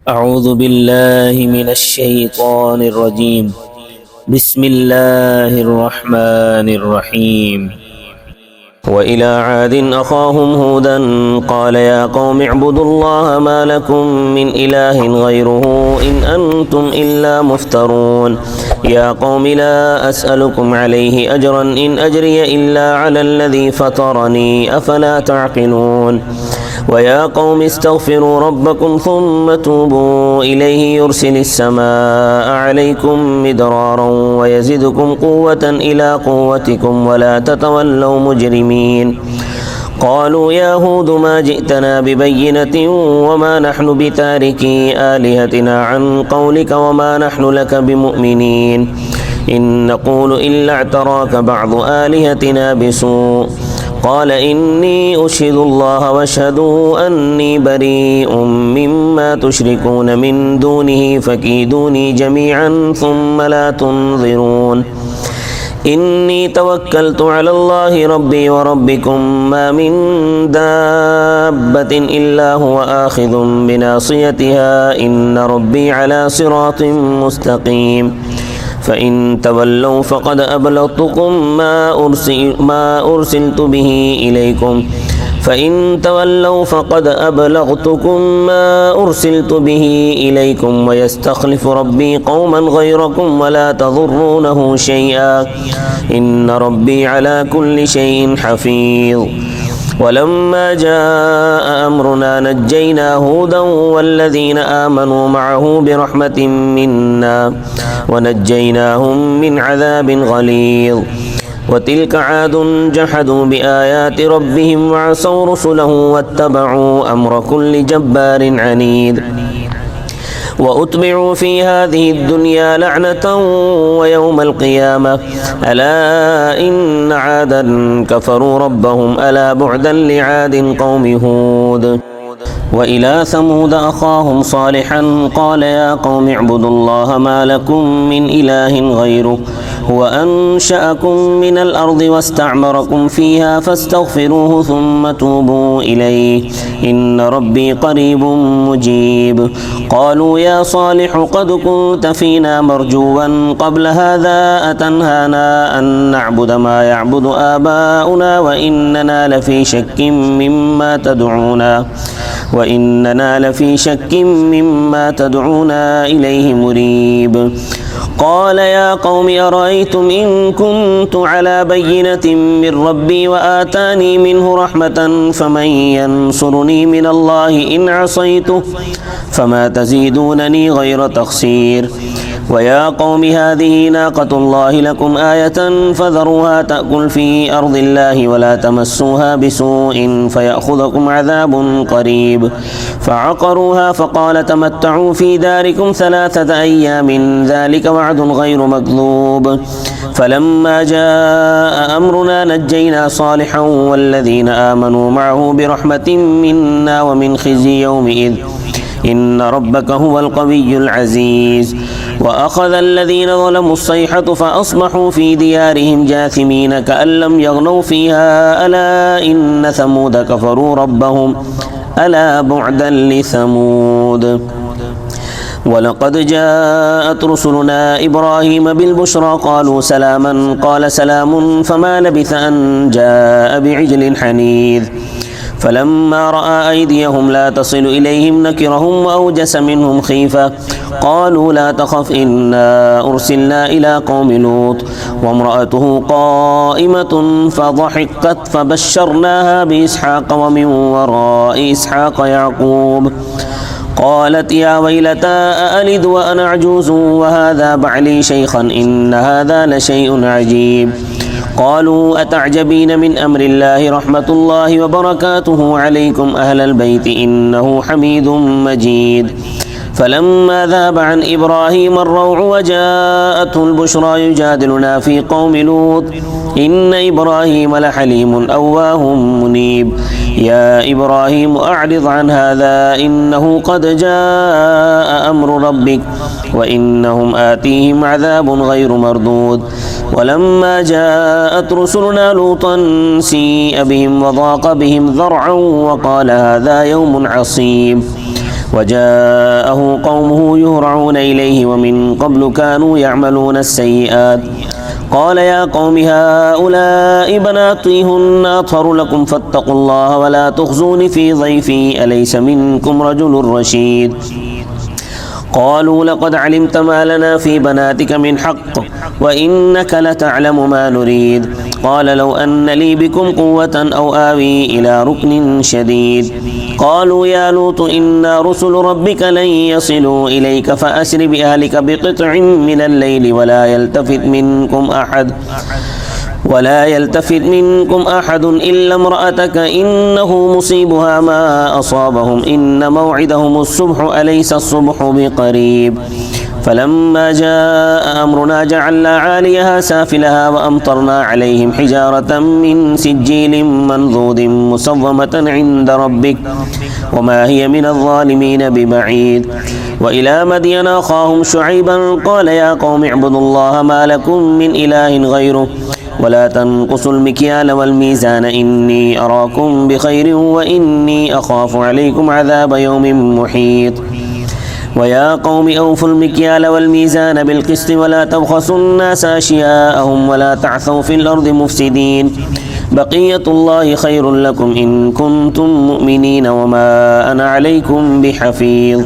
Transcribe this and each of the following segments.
أعوذ بالله من الشيطان الرجيم. بسم الله الرحمن الرحيم. وإلى عاد أخاهم هودا قال يا قوم اعبدوا الله ما لكم من إله غيره إن أنتم إلا مفترون. يا قوم لا أسألكم عليه أجرا إن أجري إلا على الذي فطرني أفلا تعقلون. ويا قوم استغفروا ربكم ثم توبوا إليه يرسل السماء عليكم مدرارا ويزدكم قوة إلى قوتكم ولا تتولوا مجرمين. قالوا يا هود ما جئتنا ببينة وما نحن بتاركي آلهتنا عن قولك وما نحن لك بمؤمنين إن نقول إلا اعتراك بعض آلهتنا بسوء. قال إني أشهد الله واشهدوا أني بريء مما تشركون من دونه فكيدوني جميعا ثم لا تنظرون. إني توكلت على الله ربي وربكم ما من دابة إلا هو آخذ بناصيتها إن ربي على صراط مستقيم. فإن تولوا فقد أبلغتكم ما أرسلت به إليكم ويستخلف ربي قوما غيركم ولا تضرونه شيئا إن ربي على كل شيء حفيظ. ولما جاء أمرنا نجينا هودا والذين آمنوا معه برحمة منا ونجيناهم من عذاب غليظ. وتلك عاد جحدوا بآيات ربهم وعصوا رسله واتبعوا أمر كل جبار عنيد. وأتبعوا في هذه الدنيا لعنة ويوم القيامة ألا إن عادا كفروا ربهم ألا بعدا لعاد قوم هود. وإلى ثمود أخاهم صالحا قال يا قوم اعبدوا الله ما لكم من إله غيره هو أنشأكم من الأرض واستعمركم فيها فاستغفروه ثم توبوا إليه إن ربي قريب مجيب. قالوا يا صالح قد كنت فينا مرجوا قبل هذا أتنهانا أن نعبد ما يعبد آباؤنا وإننا لفي شك مما تدعونا إليه مريب. قال يا قوم أرأيتم إن كنت على بينة من ربي وآتاني منه رحمة فمن ينصرني من الله إن عصيته فما تزيدونني غير تخسير. ويا قوم هذه ناقة الله لكم آية فذروها تأكل في أرض الله ولا تمسوها بسوء فيأخذكم عذاب قريب. فعقروها فقال تمتعوا في داركم 3 أيام ذلك وعد غير مكذوب. فلما جاء أمرنا نجينا صالحا والذين آمنوا معه برحمة منا ومن خزي يومئذ إن ربك هو القوي العزيز. وأخذ الذين ظلموا الصيحة فأصبحوا في ديارهم جاثمين كأن لم يغنوا فيها ألا إن ثمود كفروا ربهم ألا بعدا لثمود. ولقد جاءت رسلنا إبراهيم بالبشرى قالوا سلاما قال سلام فما لبث أن جاء بعجل حنيذ. فلما رأى أيديهم لا تصل إليهم نكرهم وأوجس منهم خيفة قالوا لا تخف إنا أرسلنا إلى قوم لوط وامرأته قائمة فضحكت فبشرناها بإسحاق ومن وراء إسحاق يعقوب. قالت يا ويلتى أألد وأنا عجوز وهذا بعلي شيخا إن هذا لشيء عجيب. قالوا أتعجبين من أمر الله رحمة الله وبركاته عليكم أهل البيت إنه حميد مجيد. فلما ذهب عن إبراهيم الروع وجاءته البشرى يجادلنا في قوم لوط إن إبراهيم لحليم أواه منيب. يا إبراهيم أعرض عن هذا إنه قد جاء أمر ربك وإنهم آتيهم عذاب غير مردود. ولما جاءت رسلنا لوطا سيء بهم وضاق بهم ذرعا وقال هذا يوم عصيب. وجاءه قبل كانوا يعملون السيئات قال يا قوم هؤلاء بناتي هن أطهر لكم فاتقوا الله ولا تخزون في ضيفي أليس منكم رجل رشيد قالوا لقد علمت ما لنا في بناتك من حق وإنك لتعلم ما نريد قال لو أن لي بكم قوة أو آوي إلى ركن شديد قالوا يا لوط إنا رسل ربك لن يصلوا إليك فأسر بأهلك بقطع من الليل ولا يلتفت منكم أحد إلا امرأتك إنه مصيبها ما أصابهم إن موعدهم الصبح أليس الصبح بقريب فلما جاء أمرنا جعلنا عاليها سافلها وأمطرنا عليهم حجارة من سجيل منضود مسومة عند ربك وما هي من الظالمين ببعيد وإلى مدين أخاهم شعيبا قال يا قوم اعبدوا الله ما لكم من إله غيره ولا تنقصوا المكيال والميزان إني أراكم بخير وإني أخاف عليكم عذاب يوم محيط ويا قوم أوفوا المكيال والميزان بالقسط ولا تبخسوا الناس أشياءهم ولا تعثوا في الأرض مفسدين بقية الله خير لكم إن كنتم مؤمنين وما أنا عليكم بحفيظ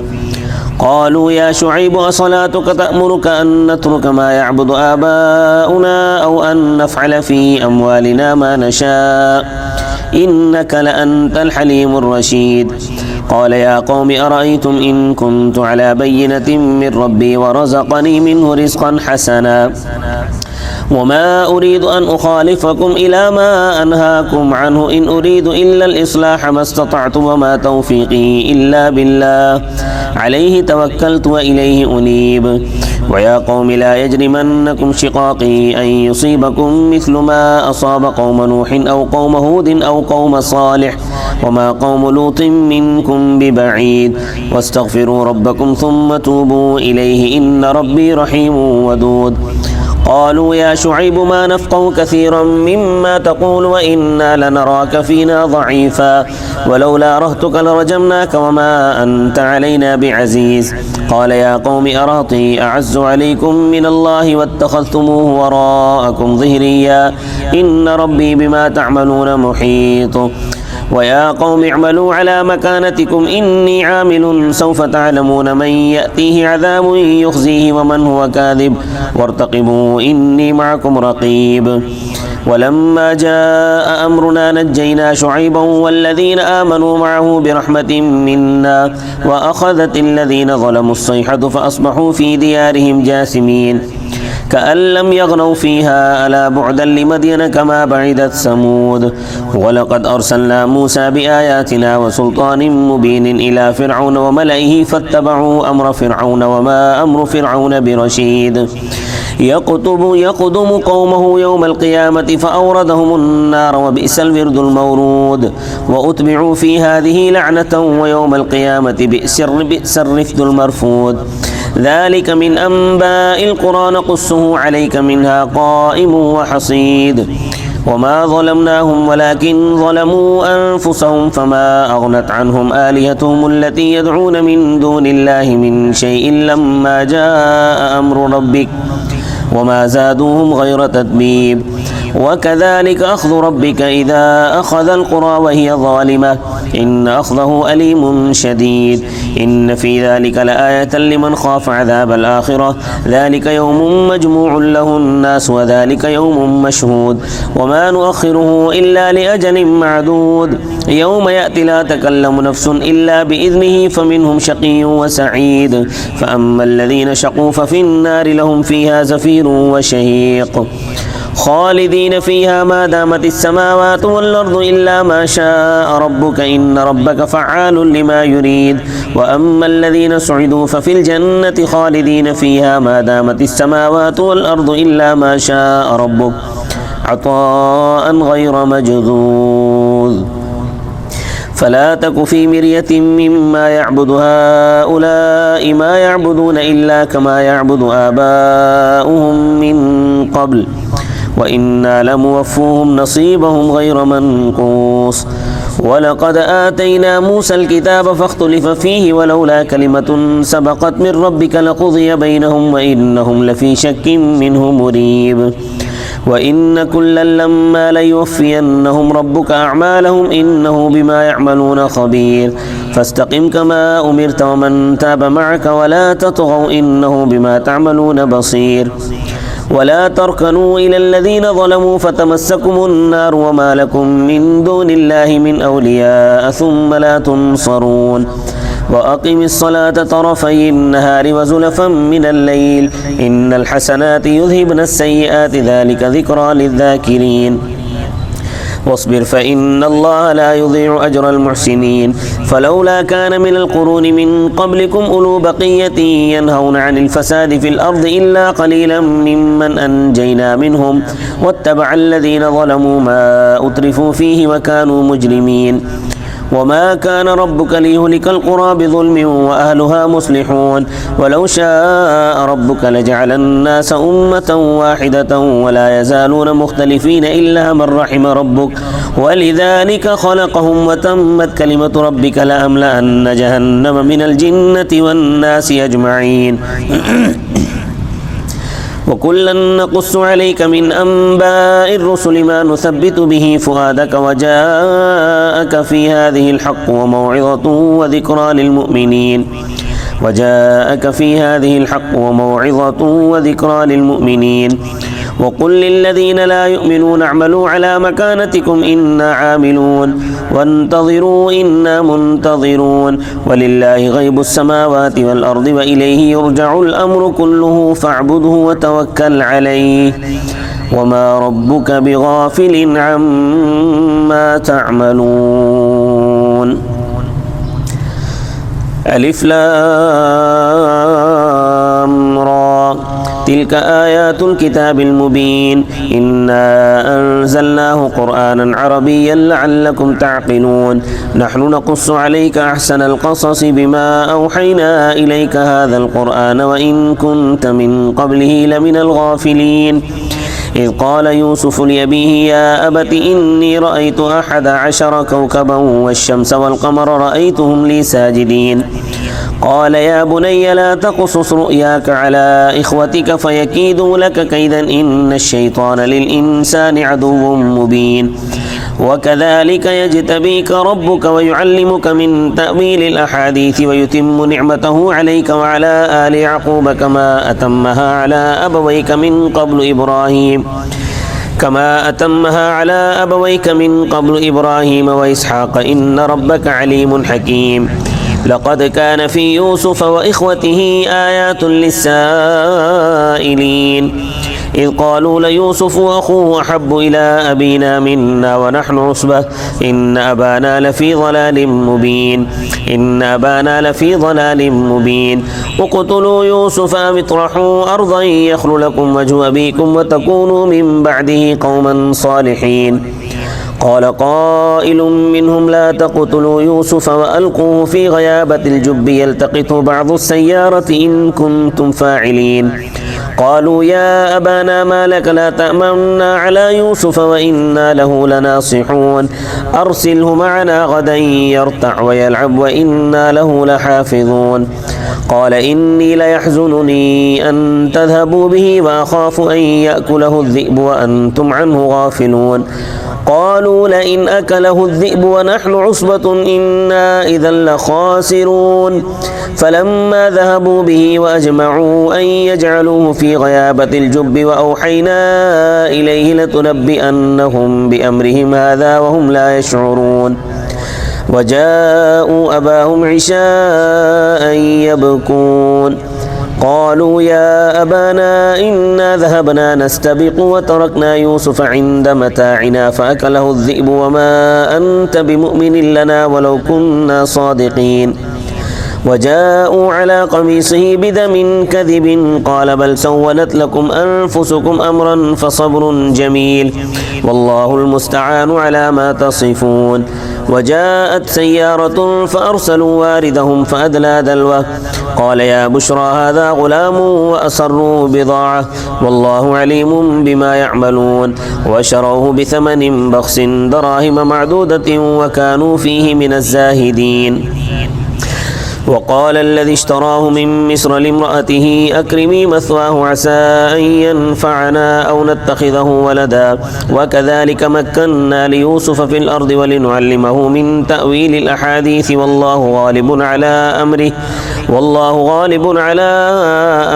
قالوا يا شعيب أصلاتك تأمرك أن نترك ما يعبد آباؤنا أو أن نفعل في أموالنا ما نشاء إنك لأنت الحليم الرشيد قال يا قوم أرأيتم إن كنت على بينة من ربي ورزقني منه رزقا حسنا وما أريد أن أخالفكم إلى ما أنهاكم عنه إن أريد إلا الإصلاح ما استطعت وما توفيقي إلا بالله عليه توكلت وإليه أنيب ويا قوم لا يجرمنكم شقاقي أن يصيبكم مثل ما أصاب قوم نوح أو قوم هود أو قوم صالح وما قوم لوط منكم ببعيد واستغفروا ربكم ثم توبوا إليه إن ربي رحيم ودود قالوا يا شعيب ما نفقه كثيرا مما تقول وإنا لنراك فينا ضعيفا ولولا رهتك لرجمناك وما أنت علينا بعزيز قال يا قوم أرهطي أعز عليكم من الله واتخذتموه وراءكم ظهريا إن ربي بما تعملون محيط ويا قوم اعملوا على مكانتكم إني عامل سوف تعلمون من يأتيه عذاب يخزيه ومن هو كاذب وارتقبوا إني معكم رقيب ولما جاء أمرنا نجينا شعيبا والذين آمنوا معه برحمة منا وأخذت الذين ظلموا الصيحة فأصبحوا في ديارهم جاثمين كأن لم يغنوا فيها ألا بعدا لمدين كما بعدت ثمود ولقد أرسلنا موسى بآياتنا وسلطان مبين إلى فرعون وملئه فاتبعوا أمر فرعون وما أمر فرعون برشيد يقدم قومه يوم القيامة فأوردهم النار وبئس الورد المورود وأتبعوا في هذه لعنة ويوم القيامة بئس الرفد المرفود ذلك من أنباء القرى نقصه عليك منها قائم وحصيد وما ظلمناهم ولكن ظلموا أنفسهم فما أغنت عنهم آلهتهم التي يدعون من دون الله من شيء لما جاء أمر ربك وما زادوهم غير تتبيب وكذلك أخذ ربك إذا أخذ القرى وهي ظالمة إن أخذه أليم شديد إن في ذلك لآية لمن خاف عذاب الآخرة ذلك يوم مجموع له الناس وذلك يوم مشهود وما نؤخره إلا لأجل معدود يوم يأتي لا تكلم نفس إلا بإذنه فمنهم شقي وسعيد فأما الذين شقوا ففي النار لهم فيها زفير وشهيق خالدين فيها ما دامت السماوات والأرض إلا ما شاء ربك إن ربك فعال لما يريد وأما الذين سعدوا ففي الجنة خالدين فيها ما دامت السماوات والأرض إلا ما شاء ربك عطاء غير مجذوذ فلا تك في مرية مما يعبد هؤلاء ما يعبدون إلا كما يعبد آباؤهم من قبل وإنا لموفوهم نصيبهم غير منقوص ولقد آتينا موسى الكتاب فاختلف فيه ولولا كلمة سبقت من ربك لقضي بينهم وإنهم لفي شك منه مريب وإن كلا لما ليوفينهم ربك أعمالهم إنه بما يعملون خبير فاستقم كما أمرت ومن تاب معك ولا تطغوا إنه بما تعملون بصير ولا تركنوا إلى الذين ظلموا فتمسكم النار وما لكم من دون الله من أولياء ثم لا تنصرون وأقم الصلاة طرفي النهار وزلفا من الليل إن الحسنات يذهبن السيئات ذلك ذكرى للذاكرين واصبر فإن الله لا يضيع أجر المحسنين فلولا كان من القرون من قبلكم أولو بقية ينهون عن الفساد في الأرض إلا قليلا ممن أنجينا منهم واتبع الذين ظلموا ما أترفوا فيه وكانوا مجرمين وما كان ربك ليهلك القرى بظلم وأهلها مصلحون ولو شاء ربك لجعل الناس أمة واحدة ولا يزالون مختلفين إلا من رحم ربك ولذلك خلقهم وتمت كلمة ربك لأملأن جهنم من الجنة والناس أجمعين وكلا نقص عليك من أنباء الرسل ما نثبت به فؤادك وجاءك في هذه الحق وموعظة وذكرى للمؤمنين وقل للذين لا يؤمنون اعملوا على مكانتكم إنا عاملون وانتظروا إنا منتظرون ولله غيب السماوات والأرض وإليه يرجع الأمر كله فاعبده وتوكل عليه وما ربك بغافل عما تعملون ألف لام را تلك آيات الكتاب المبين إنا أنزلناه قرآنا عربيا لعلكم تعقلون نحن نقص عليك أحسن القصص بما أوحينا إليك هذا القرآن وإن كنت من قبله لمن الغافلين إذ قال يوسف لأبيه يا أبت إني رأيت 11 كوكبا والشمس والقمر رأيتهم لي ساجدين قال يا بني لا تقصص رؤياك على إخوتك فيكيدوا لك كيدا إن الشيطان للإنسان عدو مبين وكذلك يجتبيك ربك ويعلمك من تأويل الأحاديث ويتم نعمته عليك وعلى آل يعقوب كما أتمها على أبويك من قبل إبراهيم وإسحاق إن ربك عليم حكيم لقد كان في يوسف وإخوته آيات للسائلين إذ قالوا ليوسف وأخوه أحب إلى أبينا منا ونحن عصبة إن أبانا لفي ضلال مبين اقتلوا يوسف أو اطرحوا أرضا يخل لكم وجه أبيكم وتكونوا من بعده قوما صالحين قال قائل منهم لا تقتلوا يوسف وألقوه في غيابة الجب يلتقطه بعض السيارة إن كنتم فاعلين قالوا يا أبانا ما لك لا تأمنا على يوسف وإنا له لناصحون أرسله معنا غدا يرتع ويلعب وإنا له لحافظون قال إني ليحزنني أن تذهبوا به وأخاف أن يأكله الذئب وأنتم عنه غافلون قالوا لئن أكله الذئب ونحن عصبة إنا إذا لخاسرون فلما ذهبوا به وأجمعوا أن يجعلوه في غيابة الجب وأوحينا إليه لتنبئنهم بأمرهم هذا وهم لا يشعرون وجاءوا أباهم عشاء يبكون قالوا يا أبانا إنا ذهبنا نستبق وتركنا يوسف عند متاعنا فأكله الذئب وما أنت بمؤمن لنا ولو كنا صادقين وجاءوا على قميصه بدم كذب قال بل سولت لكم أنفسكم أمرا فصبر جميل والله المستعان على ما تصفون وجاءت سيارة فأرسلوا واردهم فأدلى دلوه قال يا بشرى هذا غلام وأسروا بضاعة والله عليم بما يعملون وشروه بثمن بخس دراهم معدودة وكانوا فيه من الزاهدين. وقال الذي اشتراه من مصر لامرأته أكرمي مثواه عسى أن ينفعنا أو نتخذه ولدا وكذلك مكنا ليوسف في الأرض ولنعلمه من تأويل الأحاديث والله غالب على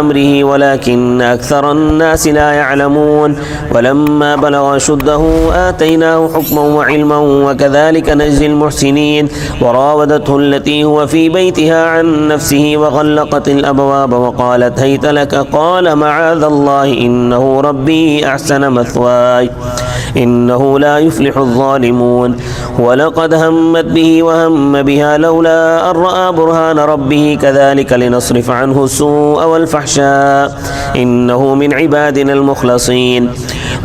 أمره ولكن أكثر الناس لا يعلمون. ولما بلغ أشده آتيناه حكما وعلما وكذلك نجزي المحسنين. وراودته التي هو في بيتها عن نفسه وغلقت الأبواب وقالت هيت لك قال معاذ الله إنه ربي أحسن مثواي إنه لا يفلح الظالمون. ولقد همت به وهم بها لولا أن رأى برهان ربه كذلك لنصرف عنه السوء والفحشاء إنه من عبادنا المخلصين.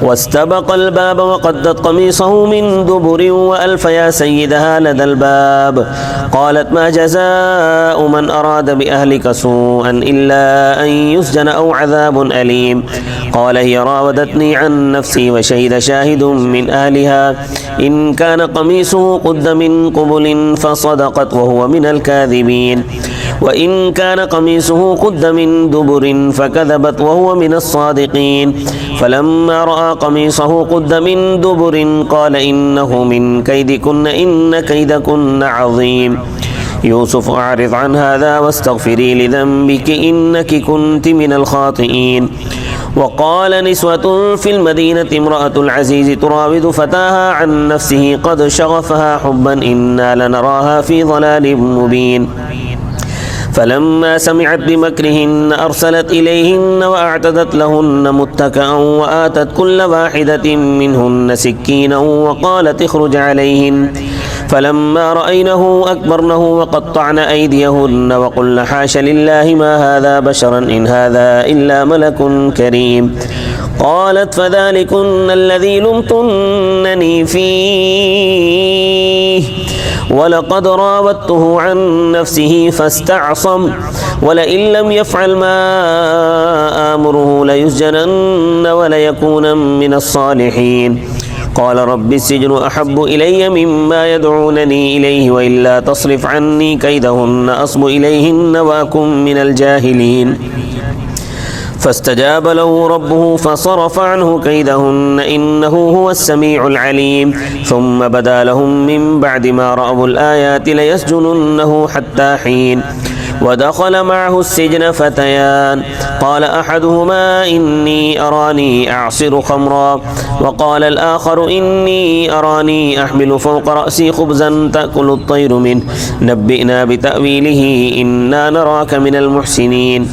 واستبق الباب وقدت قميصه من دبر وألف يا سيدها لدى الباب قالت ما جزاء من أراد بأهلك سوءا إلا أن يسجن أو عذاب أليم. قال هي راودتني عن نفسي وشهد شاهد من أهلها إن كان قميصه قد من قبل فصدقت وهو من الكاذبين وإن كان قميصه قد من دبر فكذبت وهو من الصادقين. فلما رأى قميصه قد من دبر قال إنه من كيدكن إن كيدكن عظيم. يوسف أعرض عن هذا واستغفري لذنبك إنك كنت من الخاطئين. وقال نسوة في المدينة امرأة العزيز تراود فتاها عن نفسه قد شغفها حبا إنا لنراها في ضلال مبين. فلما سمعت بمكرهن أرسلت إليهن وأعتدت لهن متكأ وآتت كل واحدة منهن سكينا وقالت اخرج عليهن. فلما رأينه أكبرنه وقطعن أيديهن وقلن حاش لله ما هذا بشرا إن هذا إلا ملك كريم. قالت فذلكن الذي لمتنني فيه ولقد راودته عن نفسه فاستعصم ولئن لم يفعل ما آمره ليسجنن وليكون من الصالحين. قال رب السجن أحب إلي مما يدعونني إليه وإلا تصرف عني كيدهن أصب إليهن وأكن من الجاهلين. فاستجاب له ربه فصرف عنه كيدهن إنه هو السميع العليم. ثم بدا لهم من بعد ما رأوا الآيات ليسجننه حتى حين. ودخل معه السجن فتيان قال أحدهما إني أراني أعصر خمرا وقال الآخر إني أراني أحمل فوق رأسي خبزا تأكل الطير منه نبئنا بتأويله إنا نراك من المحسنين.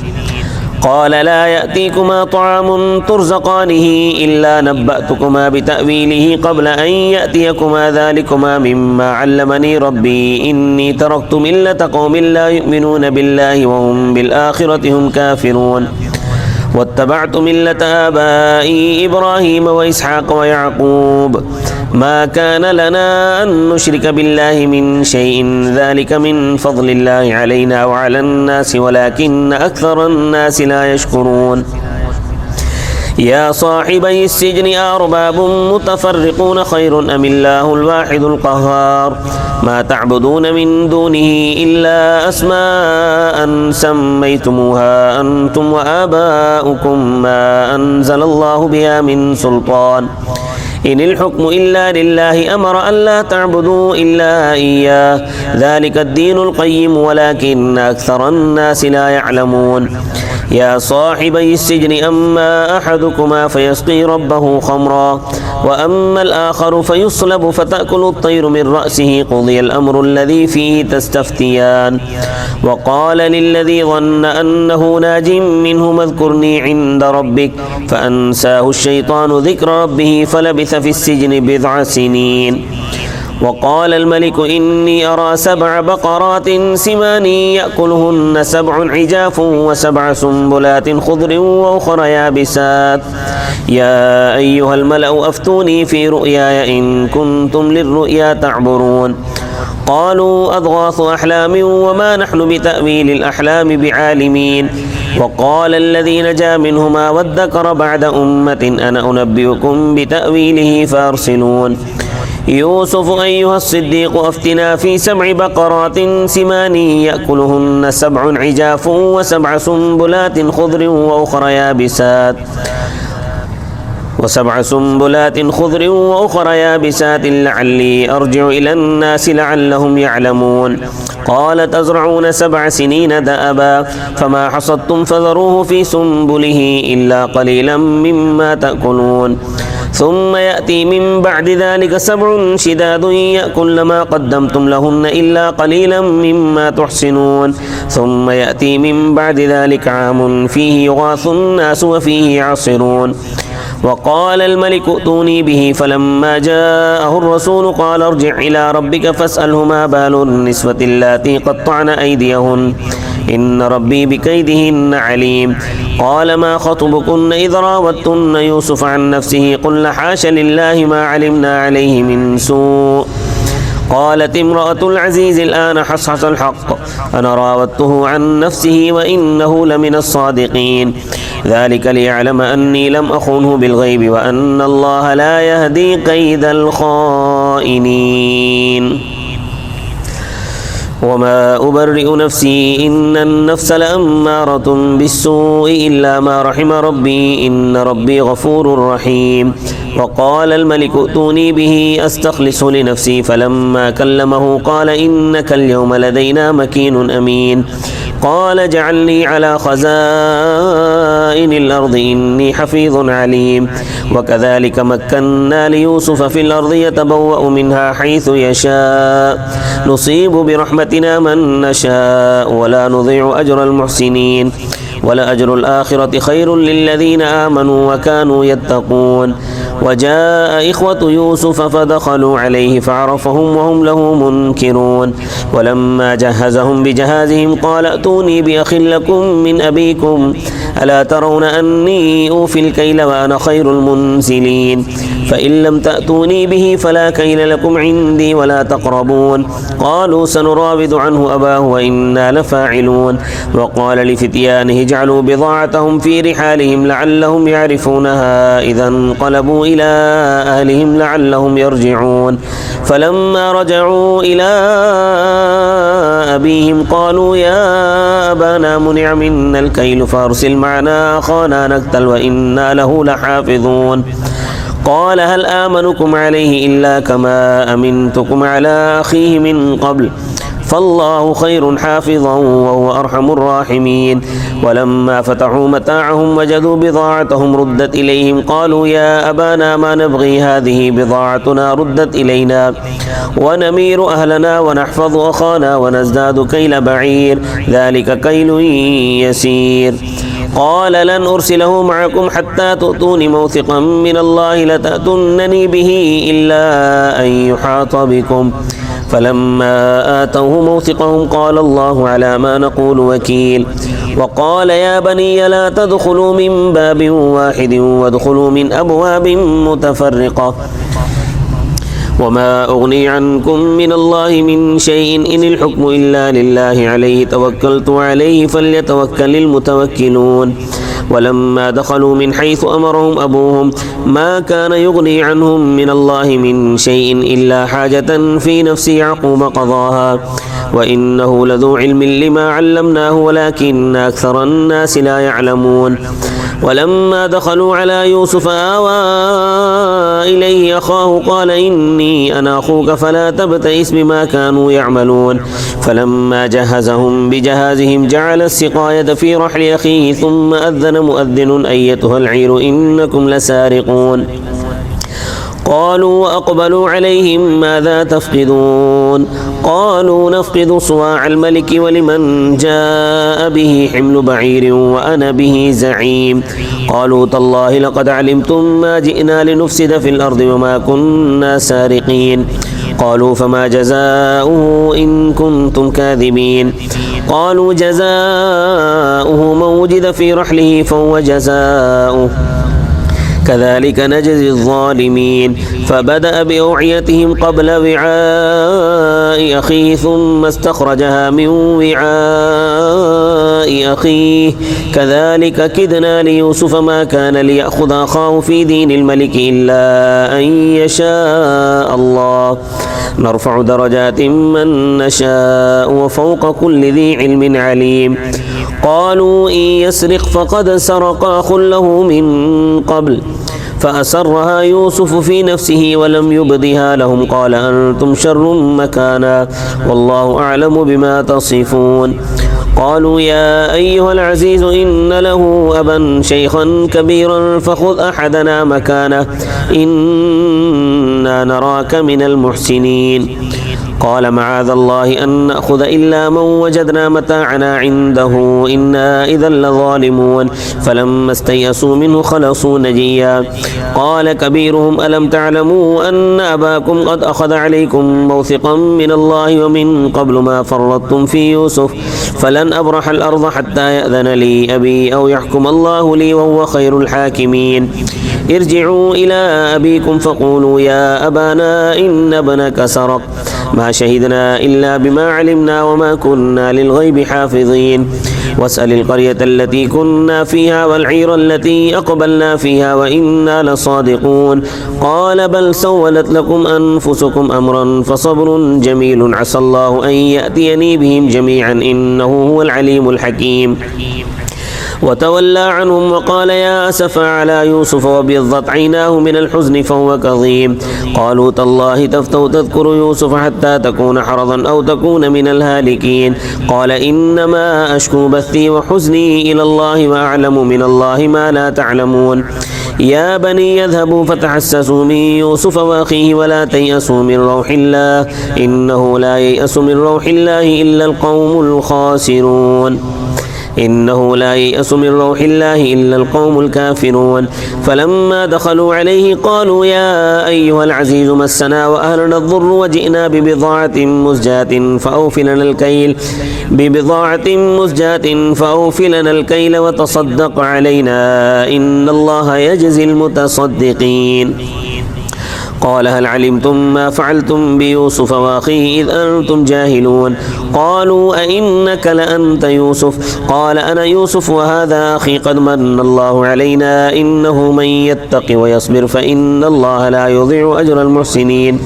قال لا يأتيكما طعام ترزقانه إلا نبأتكما بتأويله قبل أن يأتيكما ذلكما مما علمني ربي إني تركت ملة قوم لا يؤمنون بالله وهم بالآخرة هم كافرون واتبعت ملة آبائي إبراهيم وإسحاق ويعقوب ما كان لنا أن نشرك بالله من شيء ذلك من فضل الله علينا وعلى الناس ولكن أكثر الناس لا يشكرون. يا صاحبي السجن أرباب متفرقون خير أم الله الواحد القهار ما تعبدون من دونه إلا أسماء سميتموها أنتم وآباؤكم ما أنزل الله بها من سلطان إن الحكم إلا لله أمر أن لا تعبدوا إلا إياه ذلك الدين القيم ولكن أكثر الناس لا يعلمون. يا صاحبي السجن أما أحدكما فيسقي ربه خمرا وأما الآخر فيصلب فتأكل الطير من رأسه قضي الأمر الذي فيه تستفتيان. وقال للذي ظن أنه ناج منه اذكرني عند ربك فأنساه الشيطان ذكر ربه فلبث في السجن بضع سنين. وقال الملك إني أرى 7 بقرات سمان يأكلهن 7 عجاف و7 سنبلات خضر وأخر يابسات يا أيها الملأ أفتوني في رؤياي إن كنتم للرؤيا تعبرون. قالوا أضغاث أحلام وما نحن بتأويل الأحلام بعالمين. وقال الذي نجا منهما وادكر بعد أمة أنا أنبئكم بتأويله فأرسلون. يوسف أيها الصديق أفتنا في 7 بقرات سمان يأكلهن 7 عجاف و7 سنبلات خضر وأخر يابسات لعلي أرجع إلى الناس لعلهم يعلمون. قال تزرعون 7 سنين دأبا فما حصدتم فذروه في سنبله إلا قليلا مما تأكلون. ثم يأتي من بعد ذلك 7 شداد يأكل ما قدمتم لهن إلا قليلا مما تحسنون. ثم يأتي من بعد ذلك عام فيه يغاث الناس وفيه يعصرون. وقال الملك ائتوني به فلما جاءه الرسول قال ارجع إلى ربك فاسأله ما بال النسوة اللاتي قطعن أيديهن إن ربي بكيدهن عليم. قال ما خطبكن إذ راوتن يوسف عن نفسه قلن حاش لله ما علمنا عليه من سوء. قالت امرأة العزيز الآن حصحص الحق أنا راودته عن نفسه وإنه لمن الصادقين. ذلك ليعلم أني لم أخنه بالغيب وأن الله لا يهدي كيد الخائنين. وما أبرئ نفسي إن النفس لأمارة بالسوء إلا ما رحم ربي إن ربي غفور رحيم. وقال الملك ائتوني به أستخلصه لنفسي فلما كلمه قال إنك اليوم لدينا مكين أمين. قال اجعلني على خزائن الأرض إني حفيظ عليم. وكذلك مكنا ليوسف في الأرض يتبوأ منها حيث يشاء نصيب برحمتنا من نشاء ولا نضيع أجر المحسنين ولأجر الآخرة خير للذين آمنوا وكانوا يتقون. وجاء إخوة يوسف فدخلوا عليه فعرفهم وهم له منكرون. ولما جهزهم بجهازهم قال ائتوني بأخ لكم من أبيكم ألا ترون أني أوفي الكيل وأنا خير المنزلين. فإن لم تأتوني به فلا كيل لكم عندي ولا تقربون. قالوا سنراود عنه أباه وإنا لفاعلون. وقال لفتيانه اجعلوا بضاعتهم في رحالهم لعلهم يعرفونها إذا انقلبوا إلى أهلهم لعلهم يرجعون. فلما رجعوا إلى أبيهم قالوا يا أبانا منع منا الكيل فأرسل معنا أخانا نكتل وإنا له لحافظون. قال هل آمنكم عليه إلا كما أمنتكم على أخيه من قبل فالله خير حافظا وهو أرحم الراحمين. ولما فتحوا متاعهم وجدوا بضاعتهم ردت إليهم قالوا يا أبانا ما نبغي هذه بضاعتنا ردت إلينا ونمير أهلنا ونحفظ أخانا ونزداد كيل بعير ذلك كيل يسير. قال لن أرسله معكم حتى تؤتون موثقا من الله لتأتونني به إلا أن يحاط بكم. فلما آتوه موثقهم قال الله على ما نقول وكيل. وقال يا بني لا تدخلوا من باب واحد وادخلوا من أبواب متفرقة وما أغني عنكم من الله من شيء إن الحكم إلا لله عليه توكلت عليه فليتوكل المتوكلون. ولما دخلوا من حيث أمرهم أبوهم ما كان يغني عنهم من الله من شيء إلا حاجة في نفس يعقوب قضاها وإنه لذو علم لما علمناه ولكن أكثر الناس لا يعلمون. ولما دخلوا على يوسف آوى إليه أخاه قال إني أنا أخوك فلا تبتئس بما كانوا يعملون. فلما جهزهم بجهازهم جعل السقاية في رحل أخيه ثم أذن مؤذن أيتها العير إنكم لسارقون. قالوا وأقبلوا عليهم ماذا تفقدون قالوا نفقد صواع الملك ولمن جاء به حمل بعير وأنا به زعيم. قالوا تالله لقد علمتم ما جئنا لنفسد في الأرض وما كنا سارقين. قالوا فما جزاؤه إن كنتم كاذبين. قالوا جزاؤه من وجد في رحله فهو جزاؤه كذلك نجزي الظالمين فبدأ بأوعيتهم قبل وعاء أخيه ثم استخرجها من وعاء أخيه كذلك كدنا ليوسف ما كان ليأخذ أخاه في دين الملك إلا أن يشاء الله نرفع درجات من نشاء وفوق كل ذي علم عليم قالوا إن يسرق فقد سرق أخ له من قبل فأسرها يوسف في نفسه ولم يبدها لهم قال أنتم شر مكانا والله أعلم بما تصفون قالوا يا أيها العزيز إن له أبا شيخا كبيرا فخذ أحدنا مكانه إنا نراك من المحسنين قال معاذ الله أن نأخذ إلا من وجدنا متاعنا عنده إنا إذا لظالمون فلما استيئسوا منه خلصوا نجيا قال كبيرهم ألم تعلموا أن أباكم قد أخذ عليكم موثقا من الله ومن قبل ما فرطتم في يوسف فلن أبرح الأرض حتى يأذن لي أبي أو يحكم الله لي وهو خير الحاكمين ارجعوا إلى أبيكم فقولوا يا أبانا إن ابنك سرق ما شهدنا إلا بما علمنا وما كنا للغيب حافظين واسأل القرية التي كنا فيها والعير التي أقبلنا فيها وإنا لصادقون قال بل سولت لكم أنفسكم أمرا فصبر جميل عسى الله أن يأتيني بهم جميعا إنه هو العليم الحكيم وتولى عنهم وقال يا أسفا على يوسف وابيضت عيناه من الحزن فهو كظيم قالوا تالله تفتأ تذكر يوسف حتى تكون حرضا أو تكون من الهالكين قال إنما أشكو بثي وحزني إلى الله وأعلم من الله ما لا تعلمون يا بني يذهبوا فتحسسوا من يوسف وأخيه ولا تيأسوا من روح الله إنه لا ييأس من روح الله إلا القوم الخاسرون إنه لا ييأس من روح الله إلا القوم الكافرون فلما دخلوا عليه قالوا يا أيها العزيز مسنا وأهلنا الضر وجئنا ببضاعة مزجاة فأوفي لنا الكيل وتصدق علينا إن الله يجزي المتصدقين قال هل علمتم ما فعلتم بيوسف وأخيه إذ أنتم جاهلون قالوا أئنك لأنت يوسف قال أنا يوسف وهذا أخي قد من الله علينا إنه من يتق ويصبر فإن الله لا يضيع أجر المحسنين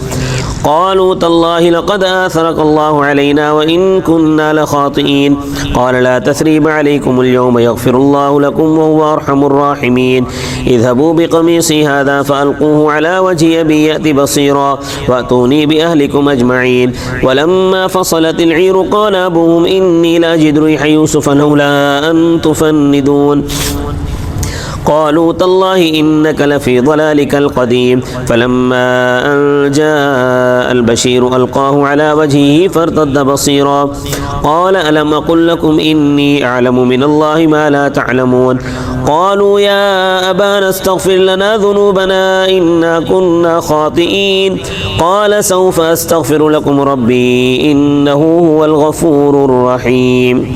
قالوا تالله لقد آثرك الله علينا وإن كنا لخاطئين قال لا تثريب عليكم اليوم يغفر الله لكم وهو أرحم الراحمين اذهبوا بقميصي هذا فألقوه على وجه أبي يأت بصيرا وأتوني بأهلكم أجمعين ولما فصلت العير قال أبوهم إني لأجد ريح يوسف لولا أن تفندون قالوا تالله إنك لفي ضلالك القديم فلما أن جاء البشير ألقاه على وجهه فارتد بصيرا قال ألم أقل لكم إني أعلم من الله ما لا تعلمون قالوا يا أبانا استغفر لنا ذنوبنا إنا كنا خاطئين قال سوف أستغفر لكم ربي إنه هو الغفور الرحيم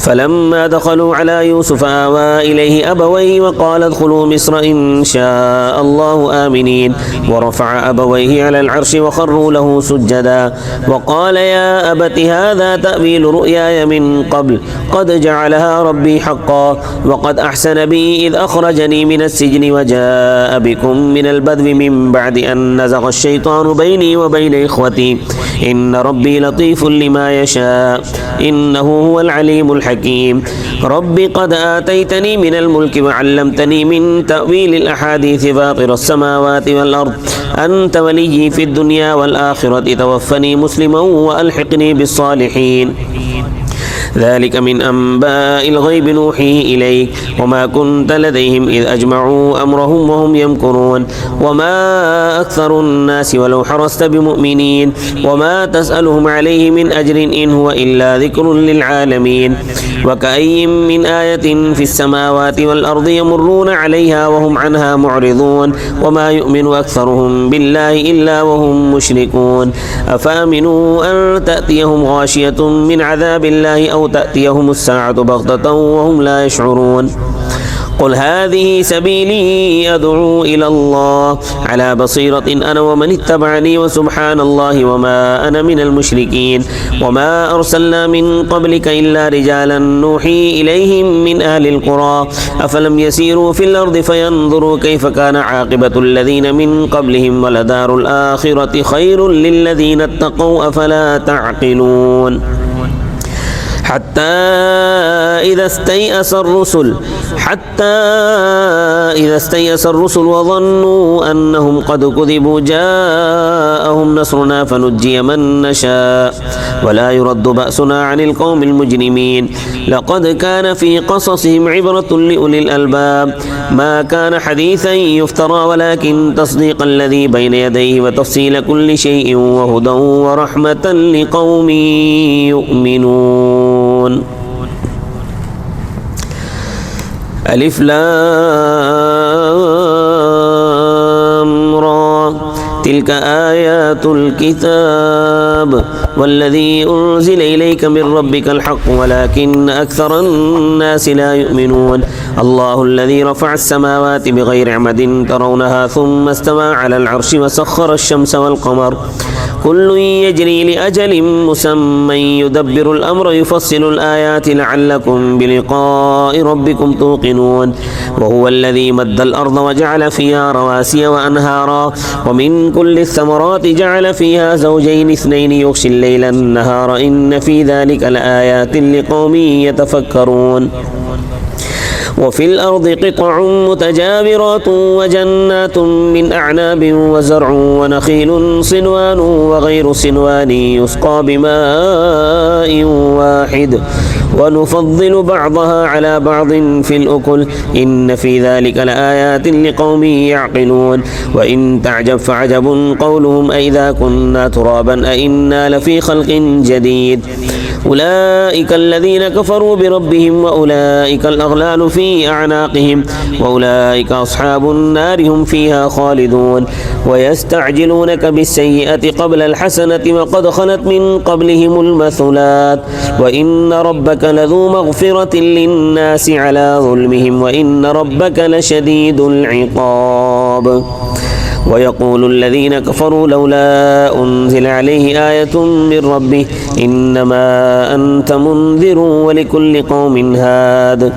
فلما دخلوا على يوسف آوى إليه أبويه وقال ادخلوا مصر إن شاء الله آمنين ورفع أبويه على العرش وخروا له سجدا وقال يا أبت هذا تأويل رؤياي من قبل قد جعلها ربي حقا وقد أحسن بي إذ أخرجني من السجن وجاء بكم من البدو من بعد أن نزغ الشيطان بيني وبين إخوتي إن ربي لطيف لما يشاء إنه هو العليم الحكيم رب قد آتيتني من الملك وعلمتني من تأويل الأحاديث فاطر السماوات والأرض أنت وليي في الدنيا والآخرة توفني مسلما وألحقني بالصالحين ذلك من أنباء الغيب نوحيه إليك وما كنت لديهم إذ أجمعوا أمرهم وهم يمكرون وما أكثر الناس ولو حرصت بمؤمنين وما تسألهم عليه من أجر إن هو إلا ذكر للعالمين وكأي من آية في السماوات والأرض يمرون عليها وهم عنها معرضون وما يؤمن أكثرهم بالله إلا وهم مشركون أفأمنوا أن تأتيهم غاشية من عذاب الله أو تأتيهم الساعة بغتة وهم لا يشعرون قل هذه سبيلي أدعو إلى الله على بصيرة أنا ومن اتبعني وسبحان الله وما أنا من المشركين وما أرسلنا من قبلك إلا رجالا نوحي إليهم من أهل القرى أفلم يسيروا في الأرض فينظروا كيف كان عاقبة الذين من قبلهم ولدار الآخرة خير للذين اتقوا أفلا تعقلون حتى إذا استيأس الرسل وظنوا أنهم قد كذبوا جاءهم نصرنا فنجي من نشاء ولا يرد بأسنا عن القوم المجرمين لقد كان في قصصهم عبرة لأولي الألباب ما كان حديثا يفترى ولكن تصديق الذي بين يديه وتفصيل كل شيء وهدى ورحمة لقوم يؤمنون. ألف لام را تلك آيات الكتاب والذي أنزل إليك من ربك الحق ولكن أكثر الناس لا يؤمنون الله الذي رفع السماوات بغير عمد ترونها ثم استوى على العرش وسخر الشمس والقمر كل يجري لأجل مسمى يدبر الأمر يفصل الآيات لعلكم بلقاء ربكم توقنون وهو الذي مد الأرض وجعل فيها رواسي وأنهارا ومن كل الثمرات جعل فيها زوجين اثنين يغشي الليل النهار إن في ذلك لآيات لقوم يتفكرون وفي الأرض قطع متجاورات وجنات من أعناب وزرع ونخيل صنوان وغير صنوان يسقى بماء واحد ونفضل بعضها على بعض في الأكل إن في ذلك لآيات لقوم يعقلون وإن تعجب فعجب قولهم أئذا كنا ترابا أئنا لفي خلق جديد أولئك الذين كفروا بربهم وأولئك الأغلال في أعناقهم وأولئك أصحاب النار هم فيها خالدون ويستعجلونك بالسيئة قبل الحسنة وقد خلت من قبلهم المثلات وإن ربك لذو مغفرة للناس على ظلمهم وإن ربك لشديد العقاب ويقول الذين كفروا لولا أنزل عليه آية من ربه إنما أنت منذر ولكل قوم هاد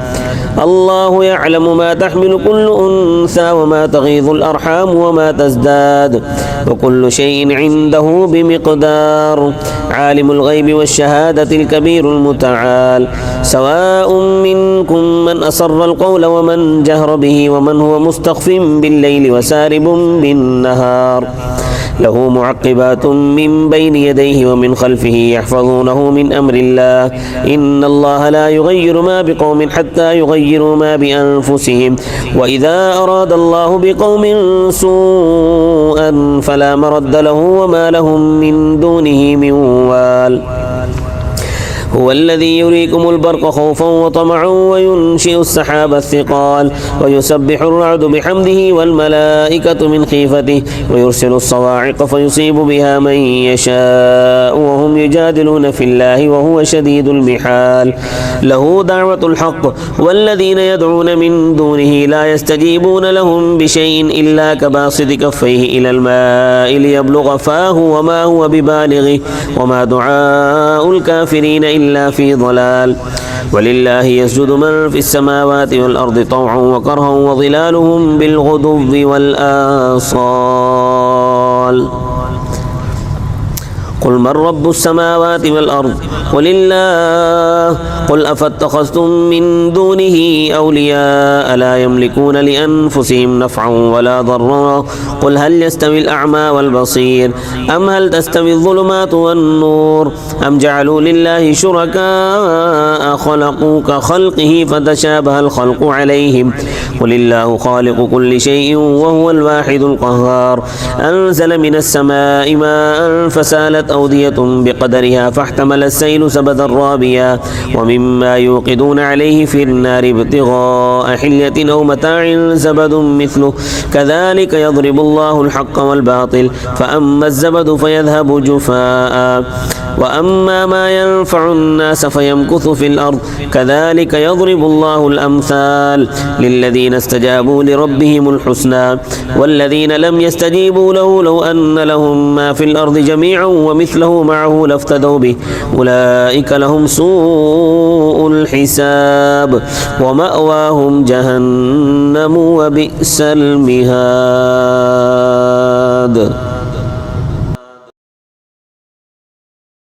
الله يعلم ما تحمل كل أنثى وما تغيض الأرحام وما تزداد وكل شيء عنده بمقدار عالم الغيب والشهادة الكبير المتعال سواء منكم من أسر القول ومن جهر به ومن هو مستخف بالليل وسارب بالنهار له معقبات من بين يديه ومن خلفه يحفظونه من أمر الله إن الله لا يغير ما بقوم حتى يغيروا ما بأنفسهم وإذا أراد الله بقوم سوءا فلا مرد له وما لهم من دونه من وال هو الذي يريكم البرق خوفا وطمعا وينشئ السحاب الثقال ويسبح الرعد بحمده والملائكة من خيفته ويرسل الصواعق فيصيب بها من يشاء وهم يجادلون في الله وهو شديد المحال له دعوة الحق والذين يدعون من دونه لا يستجيبون لهم بشيء إلا كباسط كفيه إلى الماء ليبلغ فاه وما هو ببالغه وما دعاء الكافرين إلا في ضلال ولله يسجد من في السماوات والأرض طوعا وكرها وظلالهم بالغدو والآصال قل من رب السماوات والأرض قل الله قل أفاتخذتم من دونه أولياء لا يملكون لأنفسهم نفعا ولا ضرا قل هل يستوي الأعمى والبصير أم هل تستوي الظلمات والنور أم جعلوا لله شركاء خلقوا كخلقه فتشابه الخلق عليهم قل الله خالق كل شيء وهو الواحد القهار أنزل من السماء ماء فسالت فسالت أودية بقدرها فاحتمل السيل سبدا رابيا ومما يوقدون عليه في النار ابتغاء حلية أو متاع زبد مثله كذلك يضرب الله الحق والباطل فأما الزبد فيذهب جفاء وأما ما ينفع الناس فيمكث في الأرض كذلك يضرب الله الأمثال للذين استجابوا لربهم الحسنى والذين لم يستجيبوا له لو أن لهم ما في الأرض جميعا ومثله معه لافتدوا به أولئك لهم سوء الحساب ومأواهم جهنم وبئس المهاد.